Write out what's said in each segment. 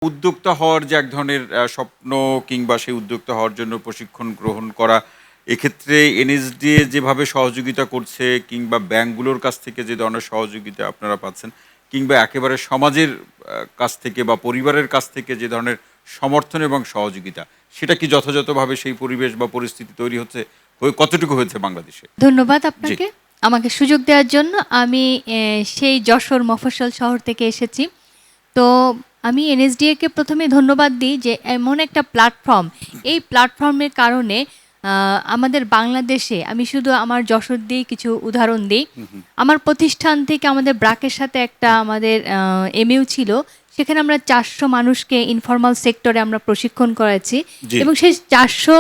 উদ্যোক্তা হওয়ার যে এক ধরনের স্বপ্ন কিংবা সেই উদ্যোক্তা হওয়ার জন্য প্রশিক্ষণ গ্রহণ করা, এক্ষেত্রে এনএসডিএ যেভাবে সহযোগিতা করছে কিংবা ব্যাংকগুলোর কাছ থেকে যে ধরনের সহযোগিতা আপনারা পাচ্ছেন কিংবা একেবারে সমাজের কাছ থেকে বা পরিবারের কাছ থেকে যে ধরনের সমর্থন এবং সহযোগিতা, সেটা কি যথাযথভাবে সেই পরিবেশ বা পরিস্থিতি তৈরি হচ্ছে, কতটুকু হয়েছে বাংলাদেশে? ধন্যবাদ আপনাকে আমাকে সুযোগ দেওয়ার জন্য। আমি সেই যশোর মফস্বল শহর থেকে এসেছি। তো আমি এনএসডিএকে প্রথমে ধন্যবাদ দিই যে এমন একটা প্ল্যাটফর্ম, এই প্ল্যাটফর্মের কারণে আমাদের বাংলাদেশে, আমি শুধু আমার যশোর দিয়ে কিছু উদাহরণ দিই। আমার প্রতিষ্ঠান থেকে আমাদের ব্র্যাকের সাথে একটা আমাদের এমইউ ছিল, সেখানে আমরা 400 মানুষকে ইনফর্মাল সেক্টরে আমরা প্রশিক্ষণ করাচ্ছি এবং সেই 400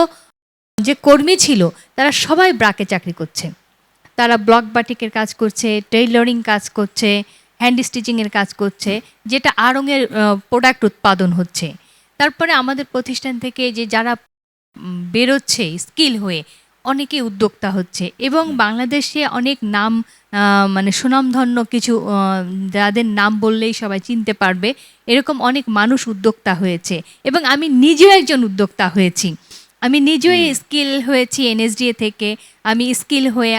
যে কর্মী ছিল তারা সবাই ব্র্যাকে চাকরি করছে। তারা ব্লক বাটিকের কাজ করছে, টেইলরিং কাজ করছে, হ্যান্ড স্টিচিংয়ের কাজ করছে, যেটা আড়ংয়ের প্রোডাক্ট উৎপাদন হচ্ছে। তারপরে আমাদের প্রতিষ্ঠান থেকে যে যারা বেরোচ্ছে স্কিল হয়ে, অনেকে উদ্যোক্তা হচ্ছে এবং বাংলাদেশে অনেক নাম, মানে সুনামধন্য কিছু, যাদের নাম বললেই সবাই চিনতে পারবে, এরকম অনেক মানুষ উদ্যোক্তা হয়েছে এবং আমি নিজেও একজন উদ্যোক্তা হয়েছি। আমি নিজেই স্কিল হয়েছি এনএসডিএ থেকে। আমি স্কিল হয়ে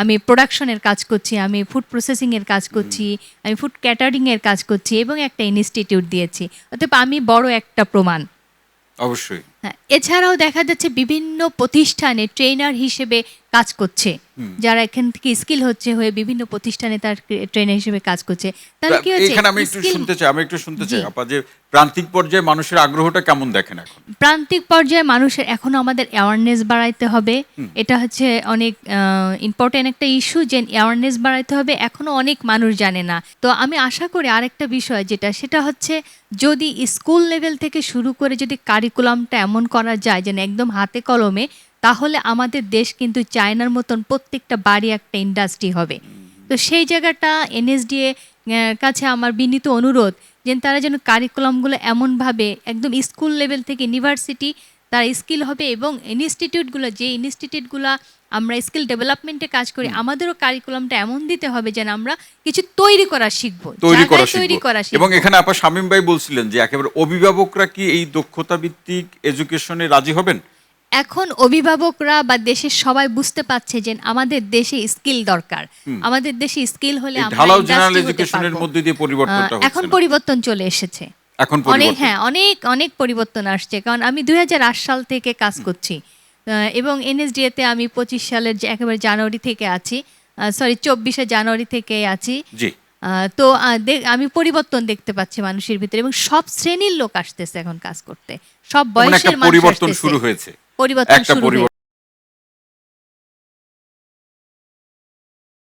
আমি প্রোডাকশনের কাজ করছি, আমি ফুড প্রসেসিংয়ের কাজ করছি, আমি ফুড ক্যাটারিংয়ের কাজ করছি এবং একটা ইনস্টিটিউট দিয়েছি। অতএব আমি বড় একটা প্রমাণ। অবশ্যই। হ্যাঁ, এছাড়াও দেখা যাচ্ছে বিভিন্ন প্রতিষ্ঠানে ট্রেনার হিসেবে কাজ করছে, যারা এখান থেকে স্কিল হচ্ছে হয়ে বিভিন্ন প্রতিষ্ঠানে তার ট্রেনার হিসেবে কাজ করছে। তাহলে কি হচ্ছে, এখানে আমি একটু শুনতে চাই আপা, যে প্রান্তিক পর্যায়ে মানুষের আগ্রহটা কেমন দেখেন এখন? প্রান্তিক পর্যায়ে মানুষের এখনো আমাদের অ্যাওয়ারনেস বাড়াইতে হবে। এটা হচ্ছে অনেক ইম্পর্টেন্ট একটা ইস্যু, যে অ্যাওয়ারনেস বাড়াইতে হবে। এখনো অনেক মানুষ জানে না। তো আমি আশা করি আরেকটা বিষয় সেটা হচ্ছে, যদি স্কুল লেভেল থেকে শুরু করে যদি কারিকুলামটা এমন করা যায় যেন একদম হাতে কলমে, তাহলে আমাদের দেশ কিন্তু চায়নার মতন প্রত্যেকটা বাড়ি একটা ইন্ডাস্ট্রি হবে। তো সেই জায়গাটা এনএসডিএ কাছে আমার বিনীত অনুরোধ, যে তারা যেন কারিকুলামগুলো এমনভাবে একদম স্কুল লেভেল থেকে ইউনিভার্সিটি তারা স্কিল হবে, এবং ইনস্টিটিউটগুলো আমরা স্কিল ডেভেলপমেন্টে কাজ করি, আমাদেরও কারিকুলামটা এমন দিতে হবে যেন আমরা কিছু তৈরি করা শিখবো। এবং এখানে আপা শামীম ভাই বলছিলেন যে একেবারে অভিভাবকরা কি এই দক্ষতা ভিত্তিক এডুকেশনে রাজি হবেন? এখন অভিভাবকরা বা দেশের সবাই বুঝতে পারছে যে আমাদের দেশে স্কিল দরকার। আমাদের দেশে স্কিল হলে এখন পরিবর্তন চলে এসেছে। অনেক পরিবর্তন আসছে, কারণ আমি 2008 সাল থেকে কাজ করছি এবং এনএসডিএ তে আমি 25 সালের একেবারে জানুয়ারি থেকে আছি, 24শে জানুয়ারি থেকে আছি। তো আমি পরিবর্তন দেখতে পাচ্ছি মানুষের ভিতরে, এবং সব শ্রেণীর লোক আসতেছে এখন কাজ করতে, সব বয়সের মানুষ পরিবর্তন শুরু হয়েছে।